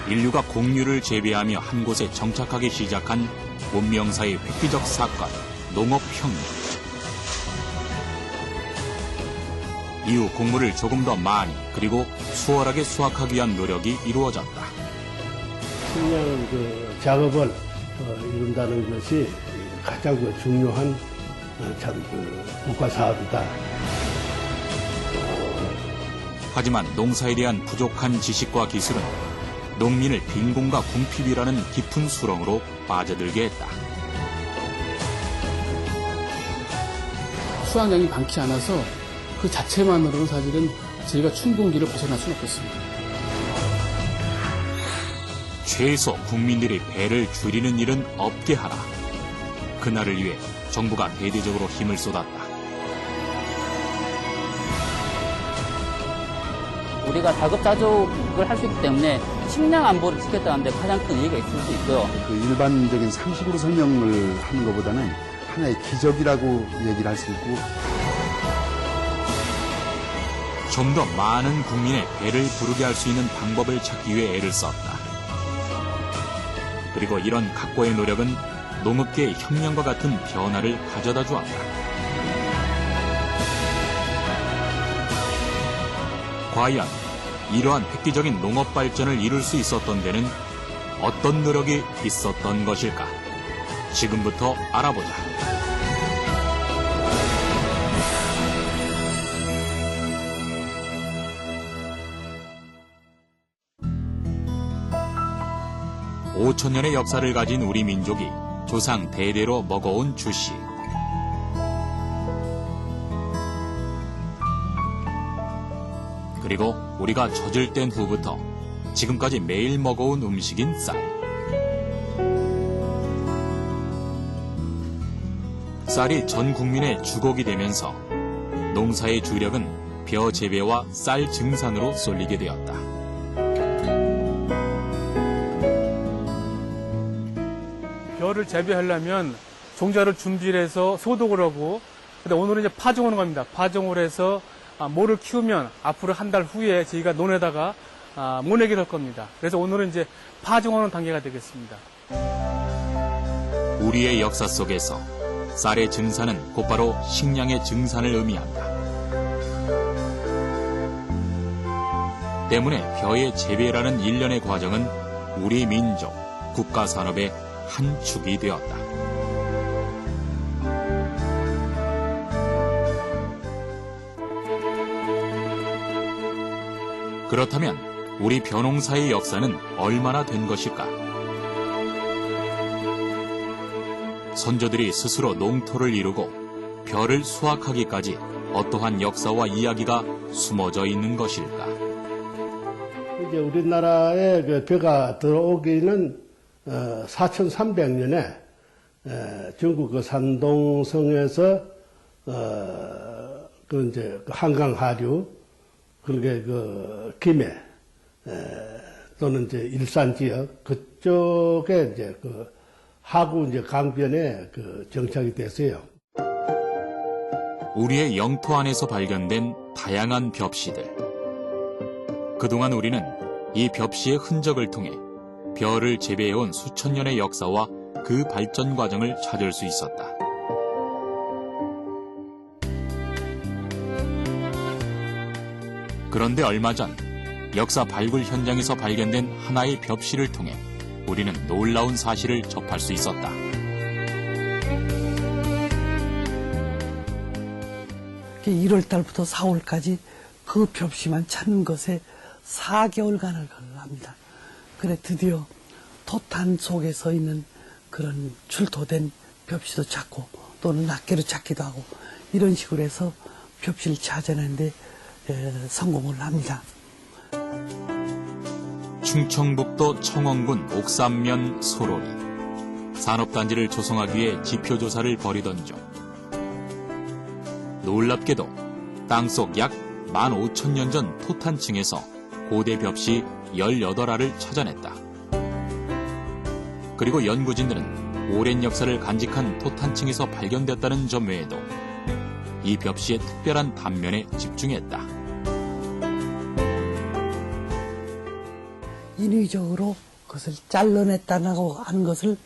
인류가 곡류를 재배하며 한 곳에 정착하기 시작한 문명사의 획기적 사건, 농업혁명. 이후 곡물을 조금 더 많이 그리고 수월하게 수확하기 위한 노력이 이루어졌다. 식량 작업을 이룬다는 것이 가장 중요한 국가 사업이다. 하지만 농사에 대한 부족한 지식과 기술은 농민을 빈곤과 궁핍이라는 깊은 수렁으로 빠져들게 했다. 수확량이 많지 않아서 그 자체만으로는 사실은 저희가 춘봉기를 벗어날 수는 없겠습니다. 최소 국민들이 배를 줄이는 일은 없게 하라. 그날을 위해 정부가 대대적으로 힘을 쏟았다. 우리가 자급자족을 할 수 있기 때문에 식량 안보를 지켰다는 데 가장 큰 의의가 있을 수 있고요. 그 일반적인 상식으로 설명을 하는 것보다는 하나의 기적이라고 얘기를 할 수 있고, 좀 더 많은 국민의 배를 부르게 할 수 있는 방법을 찾기 위해 애를 썼다. 그리고 이런 각고의 노력은 농업계의 혁명과 같은 변화를 가져다 주었다. 과연 이러한 획기적인 농업 발전을 이룰 수 있었던 데는 어떤 노력이 있었던 것일까? 지금부터 알아보자. (5,000년의) 역사를 가진 우리 민족이 조상 대대로 먹어온 주식. 그리고 우리가 젖을 뗀 후부터 지금까지 매일 먹어온 음식인 쌀. 쌀이 전 국민의 주곡이 되면서 농사의 주력은 벼 재배와 쌀 증산으로 쏠리게 되었다. 벼를 재배하려면 종자를 준비를 해서 소독을 하고, 근데 오늘은 이제 파종하는 겁니다. 파종을 해서 모를 키우면 앞으로 한 달 후에 저희가 논에다가 모내기를 할 겁니다. 그래서 오늘은 이제 파종하는 단계가 되겠습니다. 우리의 역사 속에서 쌀의 증산은 곧바로 식량의 증산을 의미한다. 때문에 벼의 재배라는 일련의 과정은 우리 민족, 국가 산업의 한 축이 되었다. 그렇다면 우리 벼농사의 역사는 얼마나 된 것일까? 선조들이 스스로 농토를 이루고 벼를 수확하기까지 어떠한 역사와 이야기가 숨어져 있는 것일까? 이제 우리나라에 그 벼가 들어오기는 4300년에 중국 그 산동성에서 그 이제 한강 하류, 그게 그 김해 또는 이제 일산 지역 그쪽에 이제 그 하구 이제 강변에 그 정착이 됐어요. 우리의 영토 안에서 발견된 다양한 벽시들. 그동안 우리는 이 벽시의 흔적을 통해 벼를 재배해온 수천 년의 역사와 그 발전 과정을 찾을 수 있었다. 그런데 얼마 전 역사 발굴 현장에서 발견된 하나의 벽시를 통해 우리는 놀라운 사실을 접할 수 있었다. 그 1월 달부터 4월까지 그 벽시만 찾는 것에 4개월간을 합니다. 그래 드디어 토탄 속에서 있는 그런 출토된 벽시도 찾고 또는 낱개로 찾기도 하고 이런 식으로 해서 벽시를 찾아내는데 성공을 합니다. 충청북도 청원군 옥산면 소로리. 산업단지를 조성하기 위해 지표조사를 벌이던 중 놀랍게도 땅속 약 15,000년 전 토탄층에서 고대 벽시 18알을 찾아냈다. 그리고 연구진들은 오랜 역사를 간직한 토탄층에서 발견됐다는 점 외에도 이 벽시의 특별한 단면에 집중했다. 인위적으로 그것을 잘라냈다고 하는 것을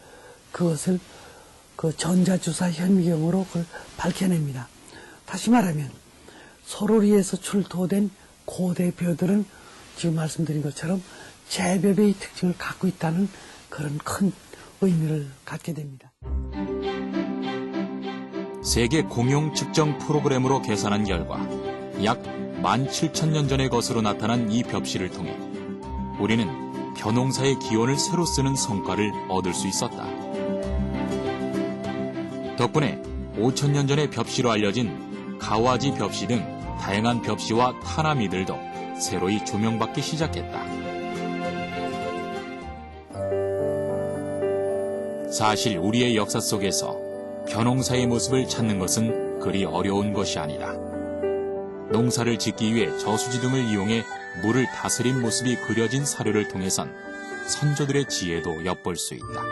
그것을 그 전자주사 현미경으로 그걸 밝혀냅니다. 다시 말하면 소로리에서 출토된 고대 벼들은 지금 말씀드린 것처럼 재배의 특징을 갖고 있다는 그런 큰 의미를 갖게 됩니다. 세계 공용 측정 프로그램으로 계산한 결과 약 17,000년 전의 것으로 나타난 이 벽실을 통해 우리는 벼농사의 기원을 새로 쓰는 성과를 얻을 수 있었다. 덕분에 5,000년 전의 벽시로 알려진 가와지 벽시 등 다양한 벽시와 타나미들도 새로이 조명받기 시작했다. 사실 우리의 역사 속에서 벼농사의 모습을 찾는 것은 그리 어려운 것이 아니다. 농사를 짓기 위해 저수지 등을 이용해 물을 다스린 모습이 그려진 사료를 통해선 선조들의 지혜도 엿볼 수 있다.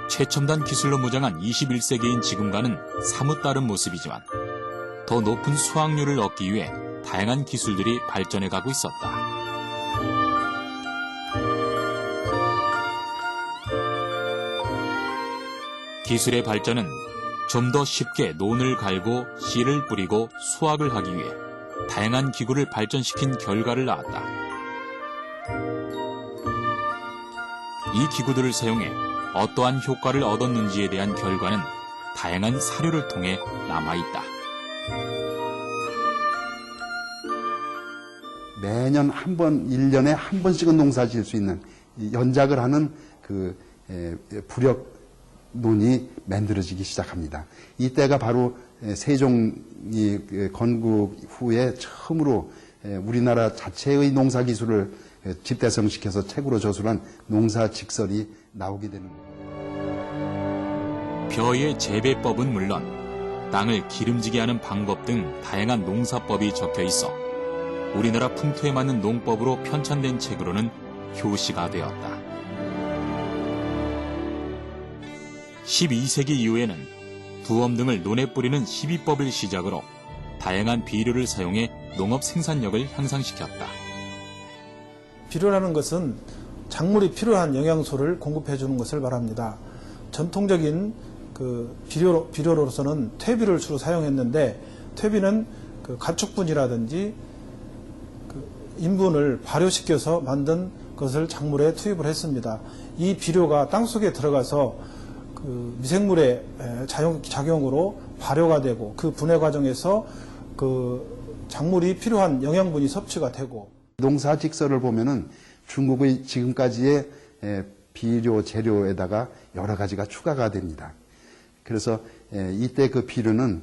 최첨단 기술로 무장한 21세기인 지금과는 사뭇 다른 모습이지만 더 높은 수확률을 얻기 위해 다양한 기술들이 발전해가고 있었다. 기술의 발전은 좀 더 쉽게 논을 갈고 씨를 뿌리고 수확을 하기 위해 다양한 기구를 발전시킨 결과를 낳았다. 이 기구들을 사용해 어떠한 효과를 얻었는지에 대한 결과는 다양한 사료를 통해 남아있다. 매년 한 번, 1년에 한 번씩은 농사 지을 수 있는 연작을 하는 그 부력 논이 만들어지기 시작합니다. 이때가 바로 세종이 건국 후에 처음으로 우리나라 자체의 농사 기술을 집대성시켜서 책으로 저술한 농사 직설이 나오게 되는 겁니다. 벼의 재배법은 물론 땅을 기름지게 하는 방법 등 다양한 농사법이 적혀 있어 우리나라 풍토에 맞는 농법으로 편찬된 책으로는 효시가 되었다. 12세기 이후에는 두엄 등을 논에 뿌리는 시비법을 시작으로 다양한 비료를 사용해 농업 생산력을 향상시켰다. 비료라는 것은 작물이 필요한 영양소를 공급해 주는 것을 말합니다. 전통적인 그 비료로서는 퇴비를 주로 사용했는데 퇴비는 그 가축분이라든지 그 인분을 발효시켜서 만든 것을 작물에 투입을 했습니다. 이 비료가 땅속에 들어가서 그 미생물의 작용으로 발효가 되고 그 분해 과정에서 그 작물이 필요한 영양분이 섭취가 되고 농사 직설을 보면은 중국의 지금까지의 비료 재료에다가 여러 가지가 추가가 됩니다. 그래서 이때 그 비료는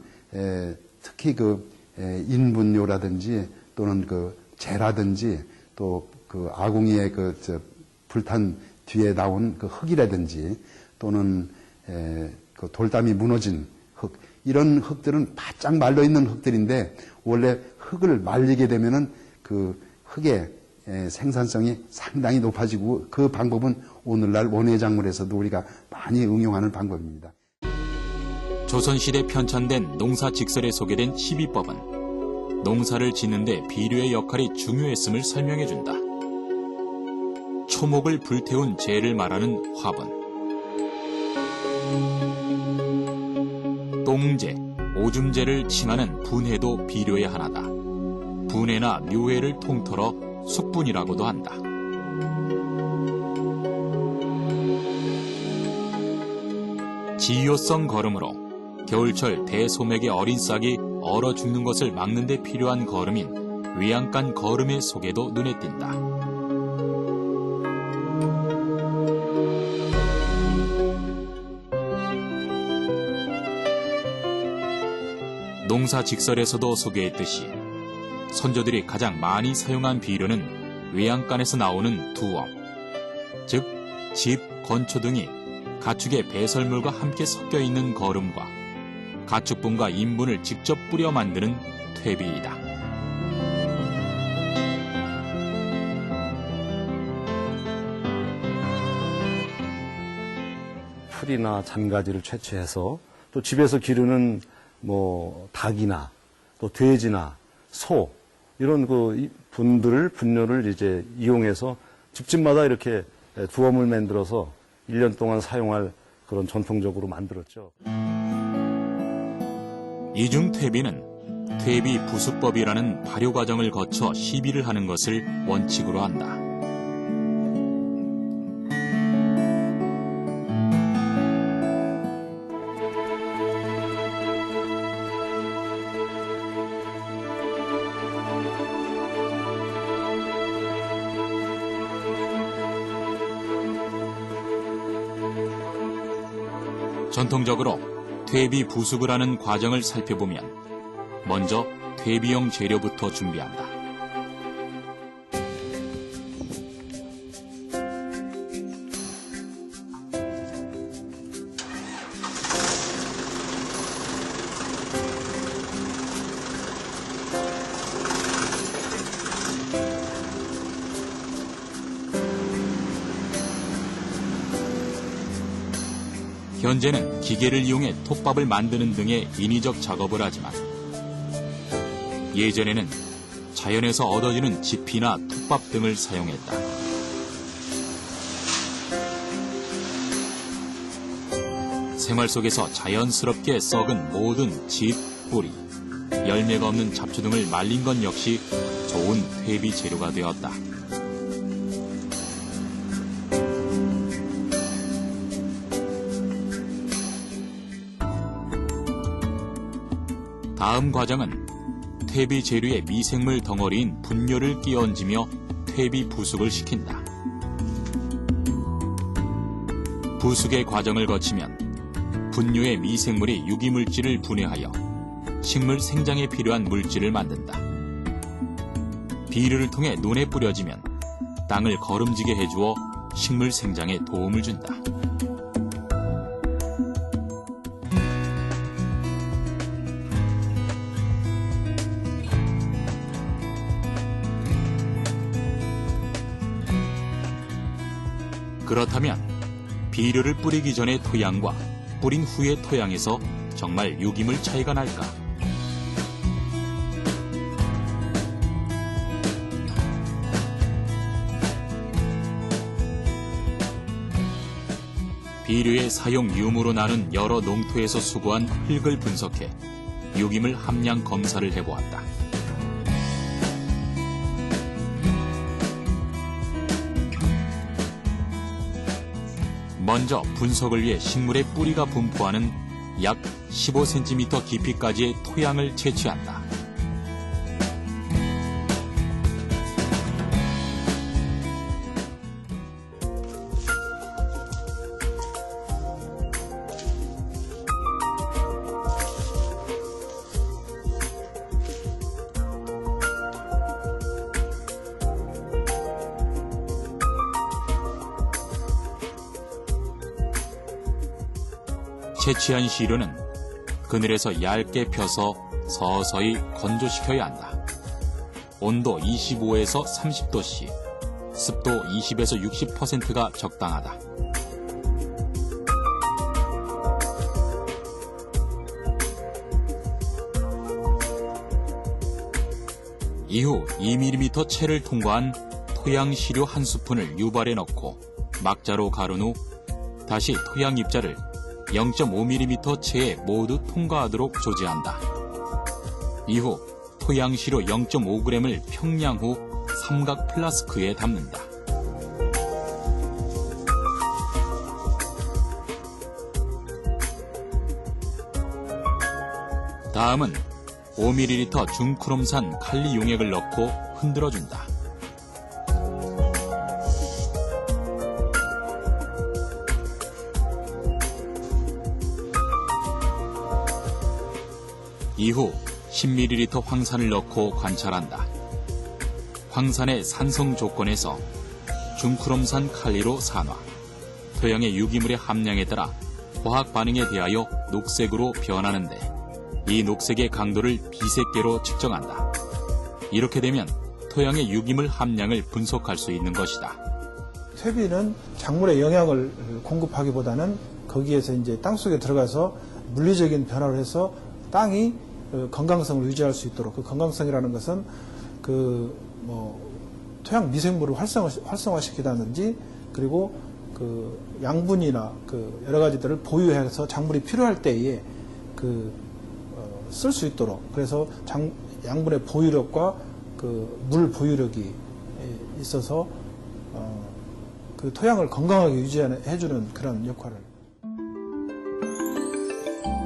특히 그 인분료라든지 또는 그 재라든지 또 그 아궁이의 그 불탄 뒤에 나온 그 흙이라든지 또는 그 돌담이 무너진 흙, 이런 흙들은 바짝 말려 있는 흙들인데 원래 흙을 말리게 되면은 그 흙의 생산성이 상당히 높아지고 그 방법은 오늘날 원예작물에서도 우리가 많이 응용하는 방법입니다. 조선시대 편찬된 농사 직설에 소개된 시비법은 농사를 짓는데 비료의 역할이 중요했음을 설명해준다. 초목을 불태운 재를 말하는 화분, 똥재, 오줌재를 칭하는 분해도 비료의 하나다. 분해나 묘해를 통틀어 숙분이라고도 한다. 지효성 거름으로 겨울철 대소맥의 어린 싹이 얼어 죽는 것을 막는 데 필요한 거름인 외양간 거름의 속에도 눈에 띈다. 농사 직설에서도 소개했듯이 선조들이 가장 많이 사용한 비료는 외양간에서 나오는 두엄, 즉 집, 건초 등이 가축의 배설물과 함께 섞여 있는 거름과 가축분과 인분을 직접 뿌려 만드는 퇴비이다. 풀이나 잔가지를 채취해서 또 집에서 기르는 뭐 닭이나 또 돼지나 소 이런 그 분류를 이제 이용해서 집집마다 이렇게 두엄을 만들어서 1년 동안 사용할 그런 전통적으로 만들었죠. 이중 퇴비는 퇴비 부수법이라는 발효 과정을 거쳐 시비를 하는 것을 원칙으로 한다. 전통적으로 퇴비 부숙을 하는 과정을 살펴보면 먼저 퇴비용 재료부터 준비한다. 현재는 기계를 이용해 톱밥을 만드는 등의 인위적 작업을 하지만 예전에는 자연에서 얻어지는 지피나 톱밥 등을 사용했다. 생활 속에서 자연스럽게 썩은 모든 짚, 뿌리, 열매가 없는 잡초 등을 말린 것 역시 좋은 퇴비 재료가 되었다. 다음 과정은 퇴비 재료에 미생물 덩어리인 분뇨를 끼얹으며 퇴비 부숙을 시킨다. 부숙의 과정을 거치면 분뇨의 미생물이 유기물질을 분해하여 식물 생장에 필요한 물질을 만든다. 비료를 통해 논에 뿌려지면 땅을 거름지게 해주어 식물 생장에 도움을 준다. 그렇다면 비료를 뿌리기 전의 토양과 뿌린 후의 토양에서 정말 유기물 차이가 날까? 비료의 사용 유무로 나눈 여러 농토에서 수거한 흙을 분석해 유기물 함량 검사를 해보았다. 먼저 분석을 위해 식물의 뿌리가 분포하는 약 15cm 깊이까지의 토양을 채취한다. 채취한 시료는 그늘에서 얇게 펴서 서서히 건조시켜야 한다. 온도 25에서 30도씨, 습도 20에서 60%가 적당하다. 이후 2mm 채를 통과한 토양 시료 한 스푼을 유발에 넣고 막자로 가른 후 다시 토양 입자를 0.5mm 채에 모두 통과하도록 조제한다. 이후 토양시료 0.5g을 평량 후 삼각 플라스크에 담는다. 다음은 5ml 중크롬산 칼리 용액을 넣고 흔들어준다. 이후 10ml 황산을 넣고 관찰한다. 황산의 산성 조건에서 중크롬산 칼리로 산화, 토양의 유기물의 함량에 따라 화학 반응에 대하여 녹색으로 변하는데 이 녹색의 강도를 비색계로 측정한다. 이렇게 되면 토양의 유기물 함량을 분석할 수 있는 것이다. 퇴비는 작물에 영양을 공급하기보다는 거기에서 이제 땅속에 들어가서 물리적인 변화를 해서 땅이 건강성을 유지할 수 있도록, 그 건강성이라는 것은 토양 미생물을 활성화시키다든지 그리고 그 양분이나 그 여러 가지들을 보유해서 작물이 필요할 때에 쓸 수 있도록 그래서 양분의 보유력과 그 물 보유력이 있어서 그 토양을 건강하게 유지해주는 그런 역할을.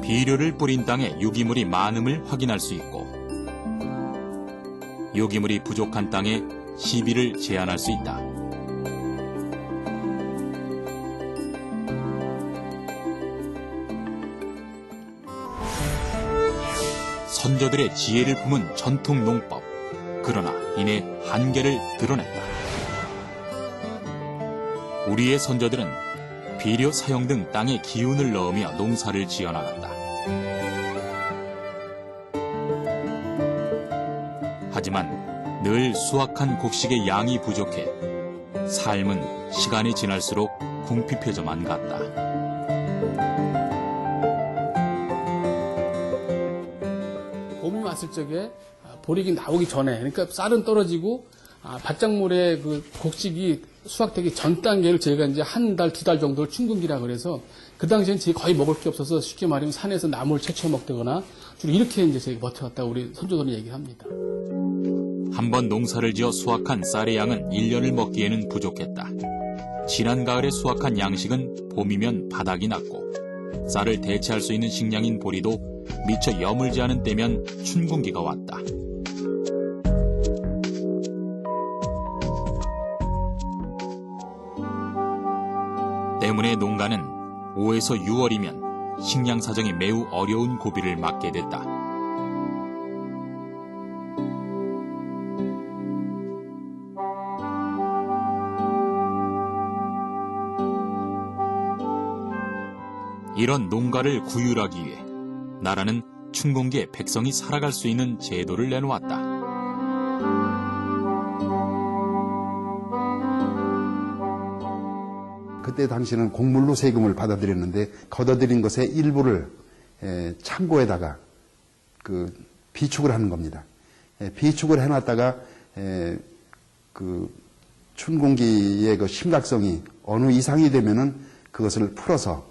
비료를 뿌린 땅에 유기물이 많음을 확인할 수 있고 유기물이 부족한 땅에 시비를 제한할 수 있다. 선조들의 지혜를 품은 전통 농법, 그러나 이내 한계를 드러냈다. 우리의 선조들은 비료 사용 등 땅에 기운을 넣으며 농사를 지어나갔다. 하지만 늘 수확한 곡식의 양이 부족해 삶은 시간이 지날수록 궁핍해져만 갔다. 봄이 왔을 적에 보리기 나오기 전에, 그러니까 쌀은 떨어지고 밭작물의 그 곡식이 수확되기 전 단계를 저희가 이제 한 달, 두 달 정도를 춘근기라 그래서 그 당시엔 저희 거의 먹을 게 없어서 쉽게 말하면 산에서 나무를 채취해 먹다거나 주로 이렇게 이제 저희가 버텨왔다고 우리 선조들은 얘기를 합니다. 한번 농사를 지어 수확한 쌀의 양은 1년을 먹기에는 부족했다. 지난 가을에 수확한 양식은 봄이면 바닥이 났고 쌀을 대체할 수 있는 식량인 보리도 미처 여물지 않은 때면 춘궁기가 왔다. 때문에 농가는 5에서 6월이면 식량 사정이 매우 어려운 고비를 맞게 됐다. 이런 농가를 구휼하기 위해 나라는 춘궁기에 백성이 살아갈 수 있는 제도를 내놓았다. 그때 당시는 곡물로 세금을 받아들였는데 걷어들인 것의 일부를 창고에다가 그 비축을 하는 겁니다. 비축을 해놨다가 그 춘궁기의 그 심각성이 어느 이상이 되면은 그것을 풀어서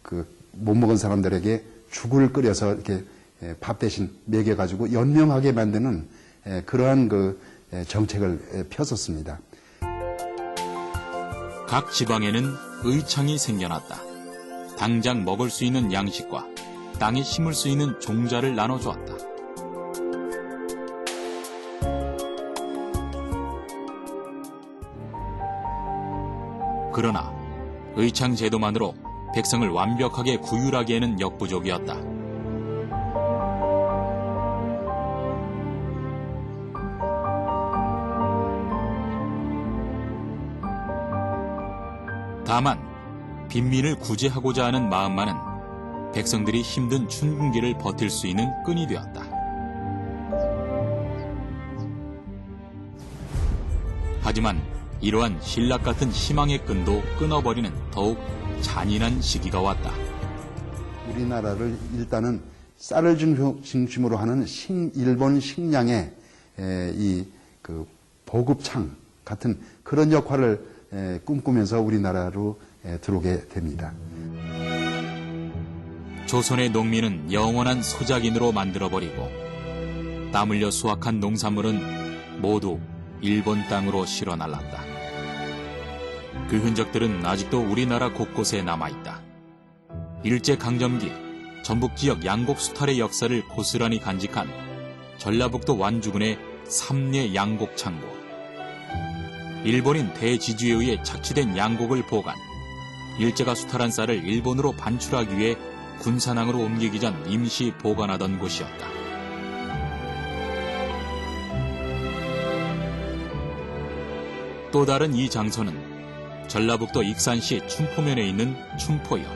그 못 먹은 사람들에게 죽을 끓여서 이렇게 밥 대신 먹여가지고 연명하게 만드는 그러한 그 정책을 폈었습니다. 각 지방에는 의창이 생겨났다. 당장 먹을 수 있는 양식과 땅에 심을 수 있는 종자를 나눠주었다. 그러나 의창 제도만으로 백성을 완벽하게 구휼하기에는 역부족이었다. 다만 빈민을 구제하고자 하는 마음만은 백성들이 힘든 춘궁기를 버틸 수 있는 끈이 되었다. 하지만 이러한 신락 같은 희망의 끈도 끊어버리는 더욱 잔인한 시기가 왔다. 우리나라를 일단은 쌀을 중심으로 하는 일본 식량의 이 그 보급창 같은 그런 역할을 꿈꾸면서 우리나라로 들어오게 됩니다. 조선의 농민은 영원한 소작인으로 만들어버리고 땀 흘려 수확한 농산물은 모두 일본 땅으로 실어 날랐다. 그 흔적들은 아직도 우리나라 곳곳에 남아있다. 일제강점기 전북 지역 양곡 수탈의 역사를 고스란히 간직한 전라북도 완주군의 삼례 양곡 창고. 일본인 대지주에 의해 착취된 양곡을 보관, 일제가 수탈한 쌀을 일본으로 반출하기 위해 군산항으로 옮기기 전 임시 보관하던 곳이었다. 또 다른 이 장소는 전라북도 익산시 춘포면에 있는 춘포역.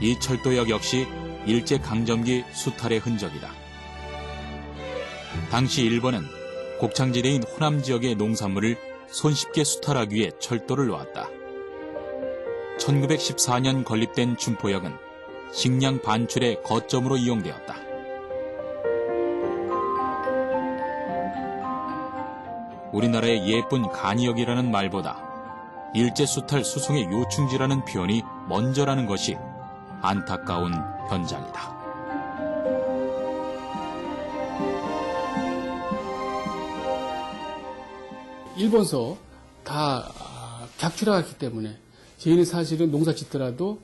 이 철도역 역시 일제강점기 수탈의 흔적이다. 당시 일본은 곡창지대인 호남 지역의 농산물을 손쉽게 수탈하기 위해 철도를 놓았다. 1914년 건립된 춘포역은 식량 반출의 거점으로 이용되었다. 우리나라의 예쁜 간이역이라는 말보다 일제수탈 수송의 요충지라는 표현이 먼저라는 것이 안타까운 현장이다. 일본서 다 객출하기 때문에 저희는 사실은 농사 짓더라도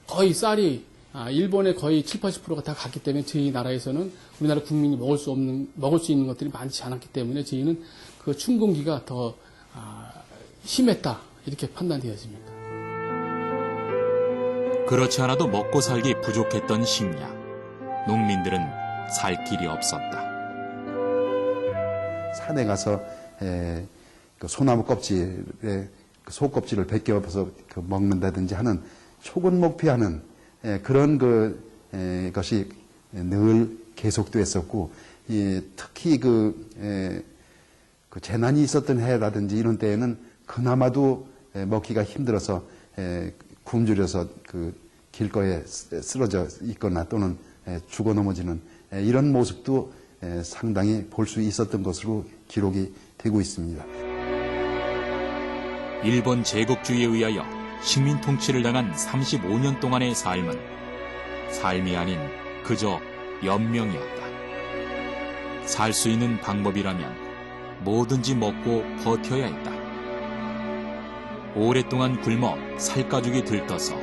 거의 쌀이 일본의 거의 7, 80%가 다 갔기 때문에 저희 나라에서는 우리나라 국민이 먹을 수 있는 것들이 많지 않았기 때문에 저희는 그 춘공기가 더 심했다 이렇게 판단되어집니다. 그렇지 않아도 먹고 살기 부족했던 식량. 농민들은 살 길이 없었다. 산에 가서 그 소나무 껍질에 그 속껍질을 벗겨서 먹는다든지 하는 초근목피하는 그런 것이 늘 계속됐었고, 특히 그 재난이 있었던 해라든지 이런 때에는 그나마도 먹기가 힘들어서 굶주려서 그 길거리에 쓰러져 있거나 또는 죽어 넘어지는 이런 모습도 상당히 볼 수 있었던 것으로 기록이 되고 있습니다. 일본 제국주의에 의하여 식민 통치를 당한 35년 동안의 삶은 삶이 아닌 그저 연명이었다. 살 수 있는 방법이라면 뭐든지 먹고 버텨야 했다. 오랫동안 굶어 살가죽이 들떠서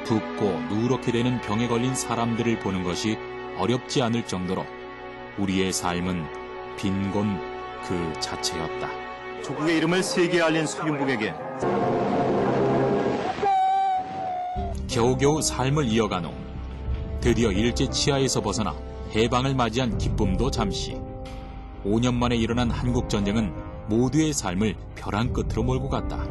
붓고 누렇게 되는 병에 걸린 사람들을 보는 것이 어렵지 않을 정도로 우리의 삶은 빈곤 그 자체였다. 조국의 이름을 세계에 알린 서윤복에게 겨우겨우 삶을 이어간 후 드디어 일제 치하에서 벗어나 해방을 맞이한 기쁨도 잠시. 5년 만에 일어난 한국전쟁은 모두의 삶을 벼랑 끝으로 몰고 갔다.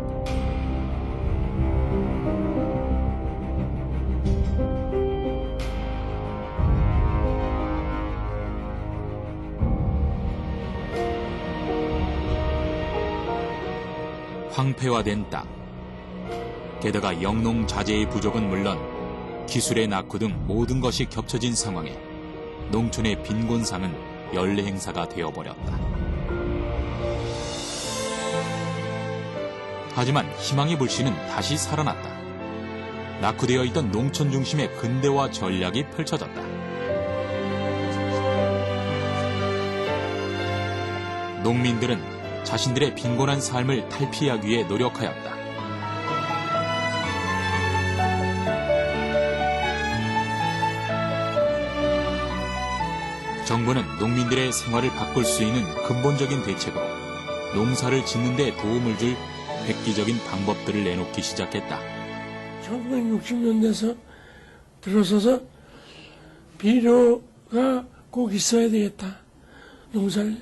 황폐화된 땅. 게다가 영농 자재의 부족은 물론 기술의 낙후 등 모든 것이 겹쳐진 상황에 농촌의 빈곤상은 연례 행사가 되어버렸다. 하지만 희망의 불씨는 다시 살아났다. 낙후되어 있던 농촌 중심의 근대화 전략이 펼쳐졌다. 농민들은 자신들의 빈곤한 삶을 탈피하기 위해 노력하였다. 정부는 농민들의 생활을 바꿀 수 있는 근본적인 대책으로 농사를 짓는 데 도움을 줄 획기적인 방법들을 내놓기 시작했다. 1960년대에서 들어서서 비료가 꼭 있어야 되겠다. 농사를.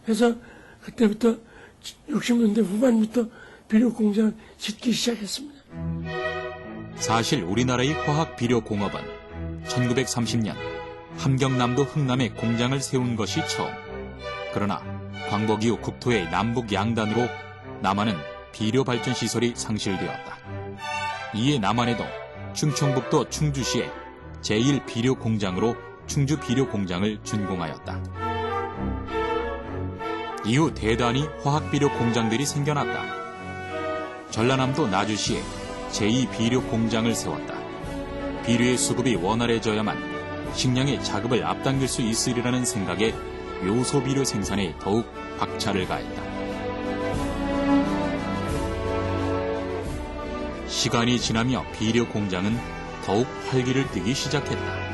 그래서 그때부터 60년대 후반부터 비료 공장을 짓기 시작했습니다. 사실 우리나라의 화학 비료 공업은 1930년 함경남도 흥남에 공장을 세운 것이 처음. 그러나 광복 이후 국토의 남북 양단으로 남한은 비료 발전 시설이 상실되었다. 이에 남한에도 충청북도 충주시에 제1비료 공장으로 충주 비료 공장을 준공하였다. 이후 대단히 화학 비료 공장들이 생겨났다. 전라남도 나주시에 제2비료 공장을 세웠다. 비료의 수급이 원활해져야만 식량의 자급을 앞당길 수 있으리라는 생각에 요소비료 생산에 더욱 박차를 가했다. 시간이 지나며 비료 공장은 더욱 활기를 띠기 시작했다.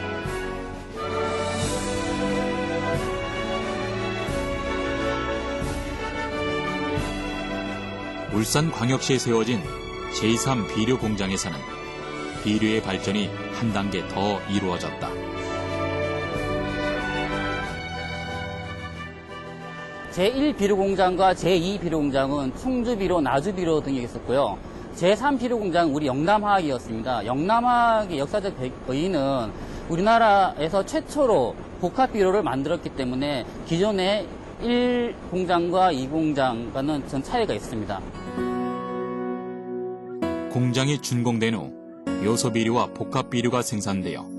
울산광역시에 세워진 제3비료 공장에서는 비료의 발전이 한 단계 더 이루어졌다. 제1비료공장과 제2비료공장은 충주비료, 나주비료 등이 있었고요. 제3비료공장은 우리 영남화학이었습니다. 영남화학의 역사적 의의는 우리나라에서 최초로 복합비료를 만들었기 때문에 기존의 1공장과 2공장과는 전 차이가 있습니다. 공장이 준공된 후 요소비료와 복합비료가 생산되어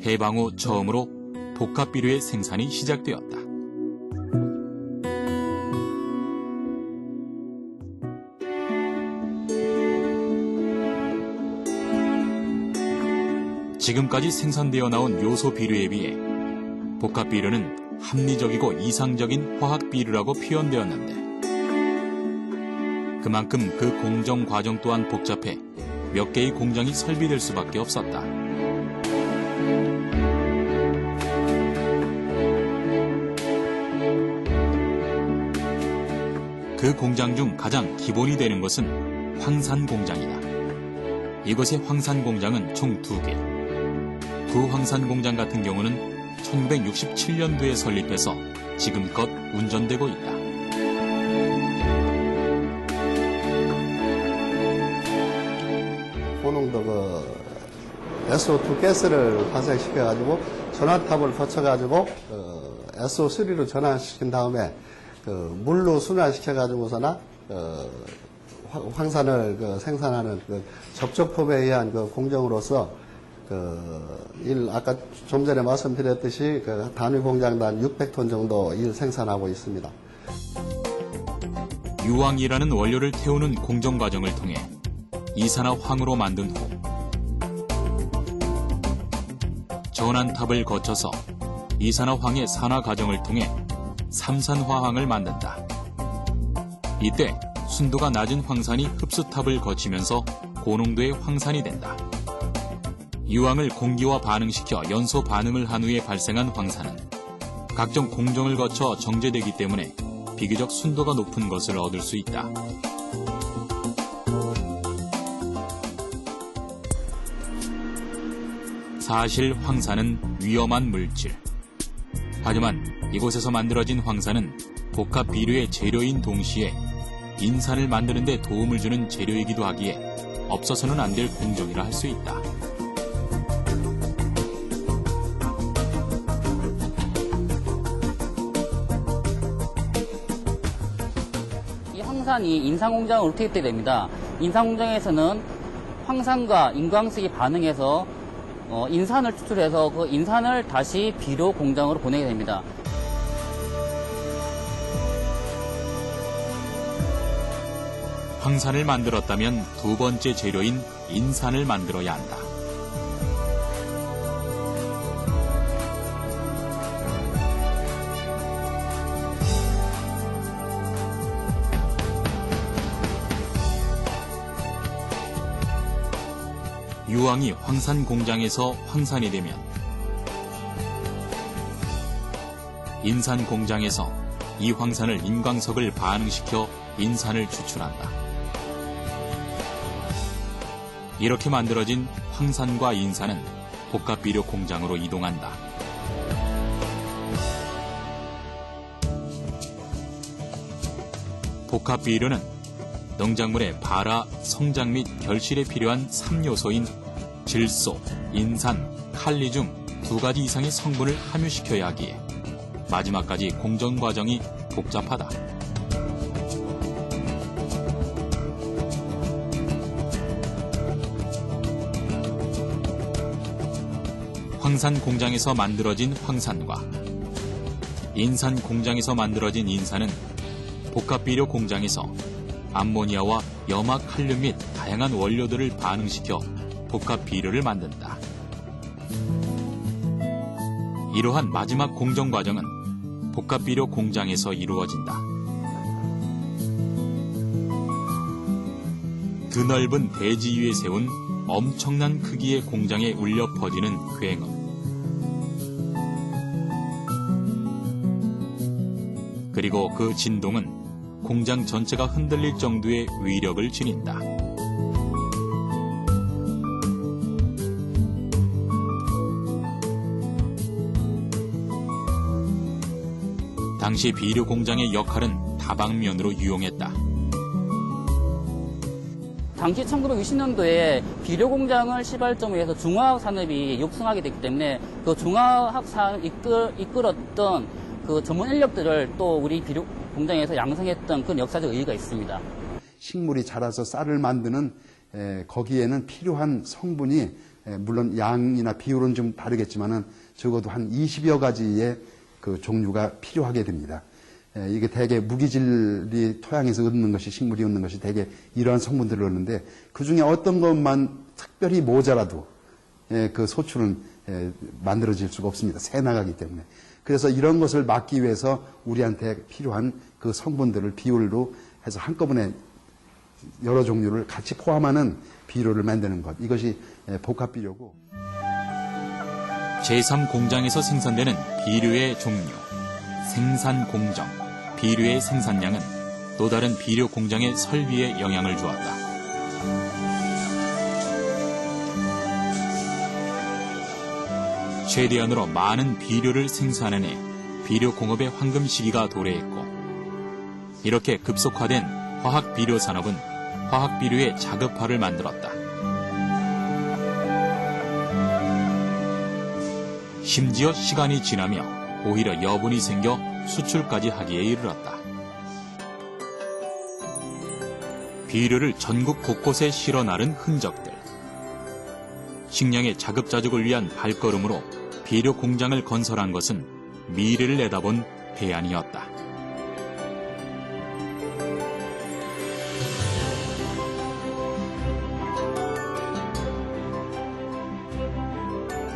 해방 후 처음으로 복합비료의 생산이 시작되었다. 지금까지 생산되어 나온 요소 비료에 비해 복합 비료는 합리적이고 이상적인 화학 비료라고 표현되었는데 그만큼 그 공정 과정 또한 복잡해 몇 개의 공장이 설비될 수밖에 없었다. 그 공장 중 가장 기본이 되는 것은 황산 공장이다. 이곳의 황산 공장은 총 2개. 구황산 공장 같은 경우는 1967년도에 설립해서 지금껏 운전되고 있다. 고농도 SO2 가스를 발생시켜가지고 전환탑을 거쳐가지고 SO3로 전환시킨 다음에 물로 순환시켜가지고서나 황산을 생산하는 접촉법에 의한 공정으로서 아까 좀 전에 말씀드렸듯이 단위 공장당 600톤 정도 일 생산하고 있습니다. 유황이라는 원료를 태우는 공정 과정을 통해 이산화황으로 만든 후 전환탑을 거쳐서 이산화황의 산화 과정을 통해 삼산화황을 만든다. 이때 순도가 낮은 황산이 흡수탑을 거치면서 고농도의 황산이 된다. 유황을 공기와 반응시켜 연소 반응을 한 후에 발생한 황산은 각종 공정을 거쳐 정제되기 때문에 비교적 순도가 높은 것을 얻을 수 있다. 사실 황산은 위험한 물질. 하지만 이곳에서 만들어진 황산은 복합 비료의 재료인 동시에 인산을 만드는 데 도움을 주는 재료이기도 하기에 없어서는 안 될 공정이라 할 수 있다. 이 황산이 인산공장으로 투입되게 됩니다. 인산공장에서는 황산과 인광석이 반응해서 인산을 추출해서 그 인산을 다시 비료 공장으로 보내게 됩니다. 황산을 만들었다면 두 번째 재료인 인산을 만들어야 한다. 유황이 황산 공장에서 황산이 되면 인산 공장에서 이 황산을 인광석을 반응시켜 인산을 추출한다. 이렇게 만들어진 황산과 인산은 복합비료 공장으로 이동한다. 복합비료는 농작물의 발화, 성장 및 결실에 필요한 3요소인 질소, 인산, 칼리 중 2가지 이상의 성분을 함유시켜야 하기에 마지막까지 공정 과정이 복잡하다. 황산 공장에서 만들어진 황산과 인산 공장에서 만들어진 인산은 복합비료 공장에서 암모니아와 염화칼륨 및 다양한 원료들을 반응시켜 복합비료를 만든다. 이러한 마지막 공정 과정은 복합비료 공장에서 이루어진다. 드넓은 대지 위에 세운 엄청난 크기의 공장에 울려 퍼지는 굉음. 그리고 그 진동은 공장 전체가 흔들릴 정도의 위력을 지닌다. 당시 비료 공장의 역할은 다방면으로 유용했다. 당시 1960년도에 비료 공장을 시발점으로 해서 중화학 산업이 육성하게 됐기 때문에 그 중화학 산업을 이끌었던 그 전문 인력들을 또 우리 비료 공장에서 양성했던 그런 역사적 의의가 있습니다. 식물이 자라서 쌀을 만드는 거기에는 필요한 성분이 물론 양이나 비율은 좀 다르겠지만은 적어도 한 20여 가지의 그 종류가 필요하게 됩니다. 이게 대개 무기질이 토양에서 얻는 것이, 식물이 얻는 것이 대개 이러한 성분들을 얻는데 그 중에 어떤 것만 특별히 모자라도 그 소출은 만들어질 수가 없습니다. 새 나가기 때문에. 그래서 이런 것을 막기 위해서 우리한테 필요한 그 성분들을 비율로 해서 한꺼번에 여러 종류를 같이 포함하는 비료를 만드는 것. 이것이 복합 비료고. 제3공장에서 생산되는 비료의 종류, 생산 공정, 비료의 생산량은 또 다른 비료 공장의 설비에 영향을 주었다. 최대한으로 많은 비료를 생산해내 비료 공업의 황금 시기가 도래했고, 이렇게 급속화된 화학 비료 산업은 화학 비료의 자급화를 만들었다. 심지어 시간이 지나며 오히려 여분이 생겨 수출까지 하기에 이르렀다. 비료를 전국 곳곳에 실어 나른 흔적들. 식량의 자급자족을 위한 발걸음으로 비료 공장을 건설한 것은 미래를 내다본 대안이었다.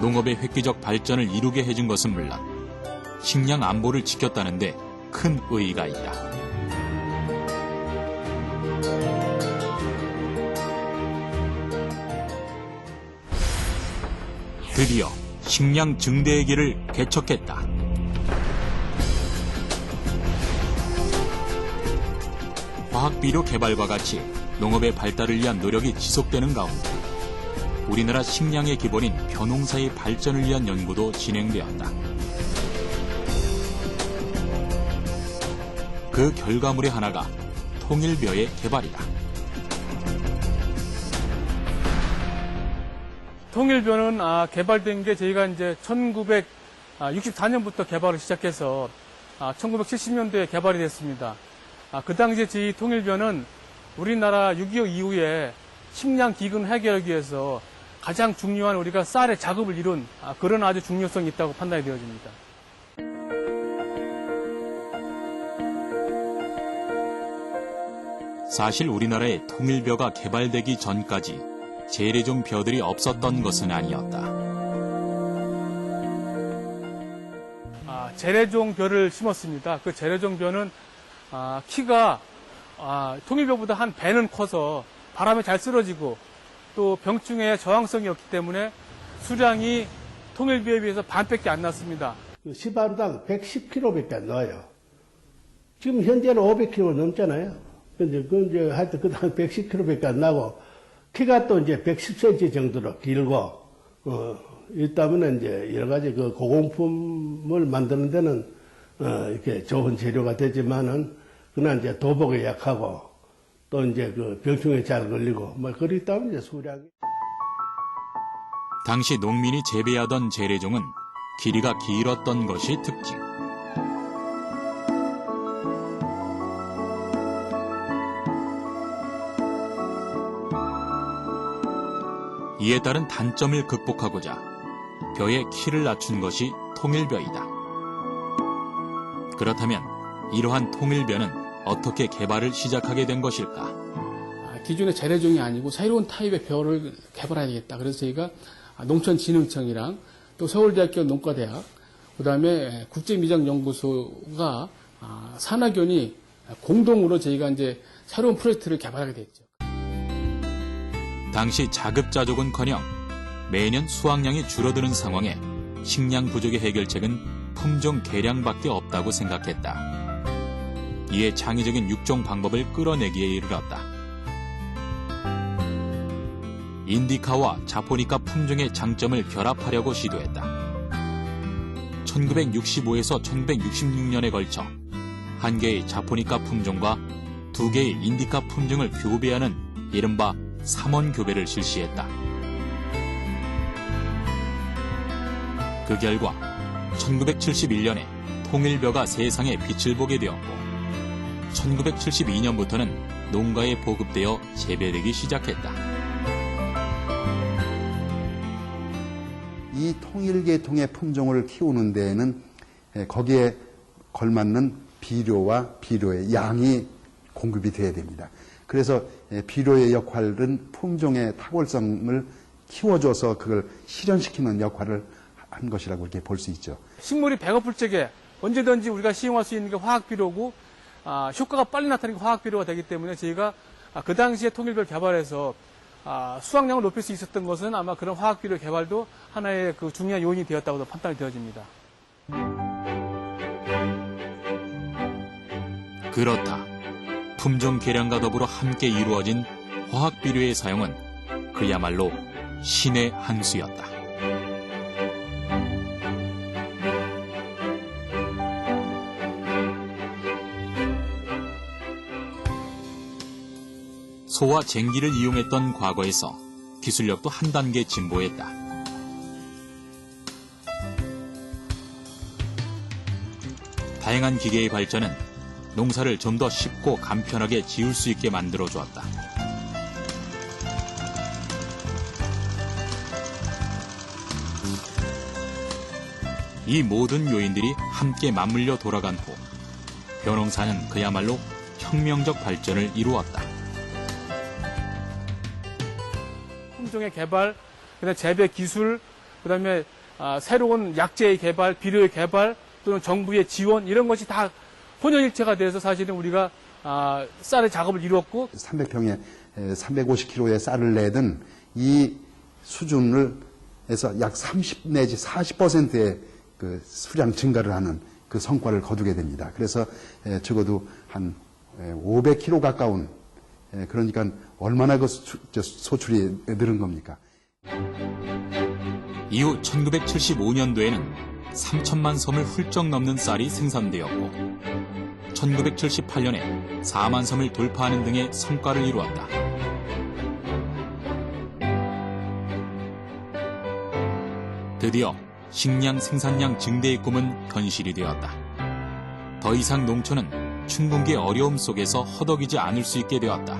농업의 획기적 발전을 이루게 해준 것은 물론 식량 안보를 지켰다는 데 큰 의의가 있다. 드디어 식량 증대의 길을 개척했다. 화학비료 개발과 같이 농업의 발달을 위한 노력이 지속되는 가운데 우리나라 식량의 기본인 벼농사의 발전을 위한 연구도 진행되었다. 그 결과물의 하나가 통일벼의 개발이다. 통일벼는 개발된 게 저희가 이제 1964년부터 개발을 시작해서 1970년도에 개발이 됐습니다. 그 당시에 저희 통일벼는 우리나라 6.25 이후에 식량 기근 해결하기 위해서 가장 중요한 우리가 쌀의 자급을 이룬 그런 아주 중요성이 있다고 판단이 되어집니다. 사실 우리나라에 통일벼가 개발되기 전까지 재래종 벼들이 없었던 것은 아니었다. 재래종 벼를 심었습니다. 그 재래종 벼는 키가 통일벼보다 한 배는 커서 바람에 잘 쓰러지고 또 병충해에 저항성이 없기 때문에 수량이 통일벼에 비해서 반밖에 안 났습니다. 시바루당 110kg밖에 안 나와요. 지금 현재는 500kg 넘잖아요. 근데 하여튼 그 다음 110kg밖에 안 나고 키가 또 이제 110cm 정도로 길고 있다면 이제 여러 가지 그 고공품을 만드는 데는 이렇게 좋은 재료가 되지만은 그러나 이제 도복에 약하고 또 이제 그 병충해 잘 걸리고 뭐 그렇기 때문에 이제 수량이. 당시 농민이 재배하던 재래종은 길이가 길었던 것이 특징. 이에 따른 단점을 극복하고자 벼의 키를 낮춘 것이 통일벼이다. 그렇다면 이러한 통일벼는 어떻게 개발을 시작하게 된 것일까? 기존의 재래종이 아니고 새로운 타입의 벼를 개발해야 되겠다. 그래서 저희가 농촌진흥청이랑 또 서울대학교 농과대학, 그다음에 국제미장연구소가 산학연이 공동으로 저희가 이제 새로운 프로젝트를 개발하게 됐죠. 당시 자급자족은커녕 매년 수확량이 줄어드는 상황에 식량 부족의 해결책은 품종 개량밖에 없다고 생각했다. 이에 창의적인 육종 방법을 끌어내기에 이르렀다. 인디카와 자포니카 품종의 장점을 결합하려고 시도했다. 1965에서 1966년에 걸쳐 한 개의 자포니카 품종과 두 개의 인디카 품종을 교배하는 이른바 3원 교배를 실시했다. 그 결과 1971년에 통일벼가 세상에 빛을 보게 되었고 1972년부터는 농가에 보급되어 재배되기 시작했다. 이 통일계통의 품종을 키우는 데에는 거기에 걸맞는 비료와 비료의 양이 공급이 돼야 됩니다. 그래서 비료의 역할은 품종의 탁월성을 키워줘서 그걸 실현시키는 역할을 한 것이라고 이렇게 볼 수 있죠. 식물이 배고플 적에 언제든지 우리가 시행할 수 있는 게 화학비료고 효과가 빨리 나타나는 게 화학비료가 되기 때문에 저희가 그 당시에 통일별 개발해서 수확량을 높일 수 있었던 것은 아마 그런 화학비료 개발도 하나의 그 중요한 요인이 되었다고 판단이 되어집니다. 그렇다. 품종 개량과 더불어 함께 이루어진 화학비료의 사용은 그야말로 신의 한 수였다. 소와 쟁기를 이용했던 과거에서 기술력도 한 단계 진보했다. 다양한 기계의 발전은 농사를 좀 더 쉽고 간편하게 지을 수 있게 만들어 주었다. 이 모든 요인들이 함께 맞물려 돌아간 후 벼농사는 그야말로 혁명적 발전을 이루었다. 품종의 개발, 그다음에 재배 기술, 그다음에 새로운 약재의 개발, 비료의 개발, 또는 정부의 지원 이런 것이 다 혼연일체가 돼서 사실은 우리가 쌀의 작업을 이루었고 300평에 350kg의 쌀을 내던 이 수준을 해서 약 30 내지 40%의 그 수량 증가를 하는 그 성과를 거두게 됩니다. 그래서 적어도 한 500kg 가까운 그러니까 얼마나 그 소출이 늘은 겁니까? 이후 1975년도에는 3천만 섬을 훌쩍 넘는 쌀이 생산되었고 1978년에 4만 섬을 돌파하는 등의 성과를 이루었다. 드디어 식량 생산량 증대의 꿈은 현실이 되었다. 더 이상 농촌은 춘궁기의 어려움 속에서 허덕이지 않을 수 있게 되었다.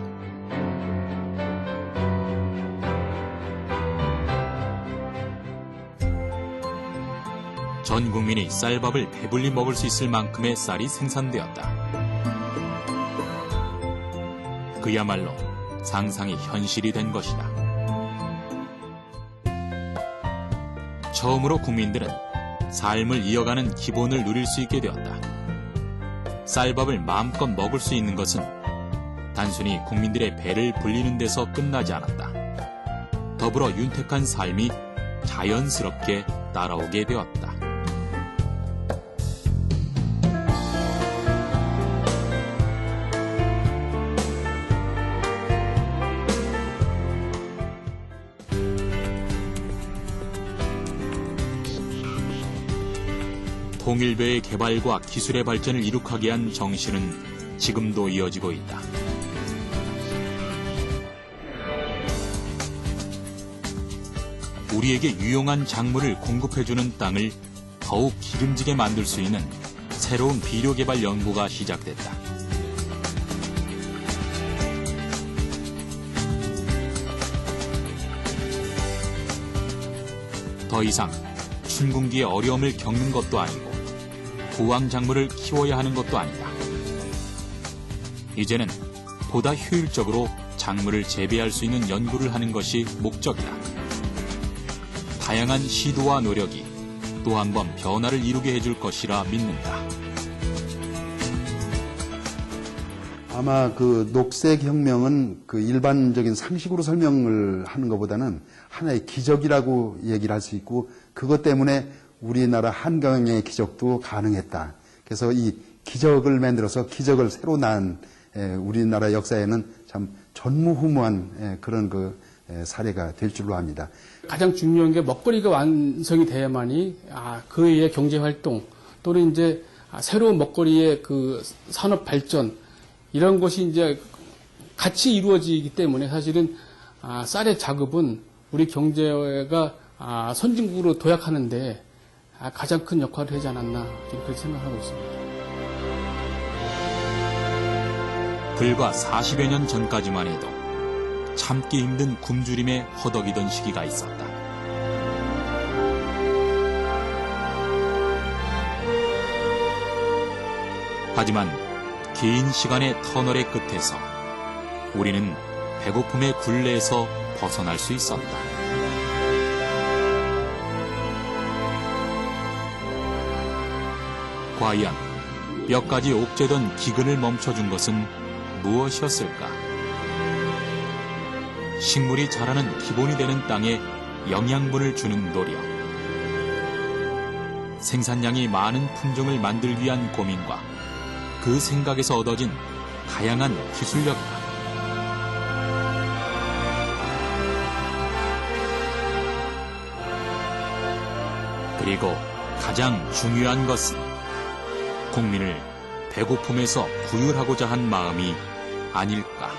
전 국민이 쌀밥을 배불리 먹을 수 있을 만큼의 쌀이 생산되었다. 그야말로 상상이 현실이 된 것이다. 처음으로 국민들은 삶을 이어가는 기본을 누릴 수 있게 되었다. 쌀밥을 마음껏 먹을 수 있는 것은 단순히 국민들의 배를 불리는 데서 끝나지 않았다. 더불어 윤택한 삶이 자연스럽게 따라오게 되었다. 통일배의 개발과 기술의 발전을 이룩하게 한 정신은 지금도 이어지고 있다. 우리에게 유용한 작물을 공급해주는 땅을 더욱 기름지게 만들 수 있는 새로운 비료 개발 연구가 시작됐다. 더 이상 춘궁기의 어려움을 겪는 것도 아니고 부황 작물을 키워야 하는 것도 아니다. 이제는 보다 효율적으로 작물을 재배할 수 있는 연구를 하는 것이 목적이다. 다양한 시도와 노력이 또 한 번 변화를 이루게 해줄 것이라 믿는다. 아마 그 녹색혁명은 그 일반적인 상식으로 설명을 하는 것보다는 하나의 기적이라고 얘기를 할 수 있고 그것 때문에 우리나라 한강의 기적도 가능했다. 그래서 이 기적을 만들어서 기적을 새로 낳은 우리나라 역사에는 참 전무후무한 그런 그 사례가 될 줄로 압니다. 가장 중요한 게 먹거리가 완성이 돼야만이 그의 경제 활동 또는 이제 새로운 먹거리의 그 산업 발전 이런 것이 이제 같이 이루어지기 때문에 사실은 쌀의 작업은 우리 경제가 선진국으로 도약하는데 가장 큰 역할을 하지 않았나 그렇게 생각하고 있습니다. 불과 40여 년 전까지만 해도 참기 힘든 굶주림에 허덕이던 시기가 있었다. 하지만 긴 시간의 터널의 끝에서 우리는 배고픔의 굴레에서 벗어날 수 있었다. 과연 뼈까지 옥죄던 기근을 멈춰준 것은 무엇이었을까? 식물이 자라는 기본이 되는 땅에 영양분을 주는 노력. 생산량이 많은 품종을 만들기 위한 고민과 그 생각에서 얻어진 다양한 기술력이다. 그리고 가장 중요한 것은 국민을 배고픔에서 구휼하고자 한 마음이 아닐까.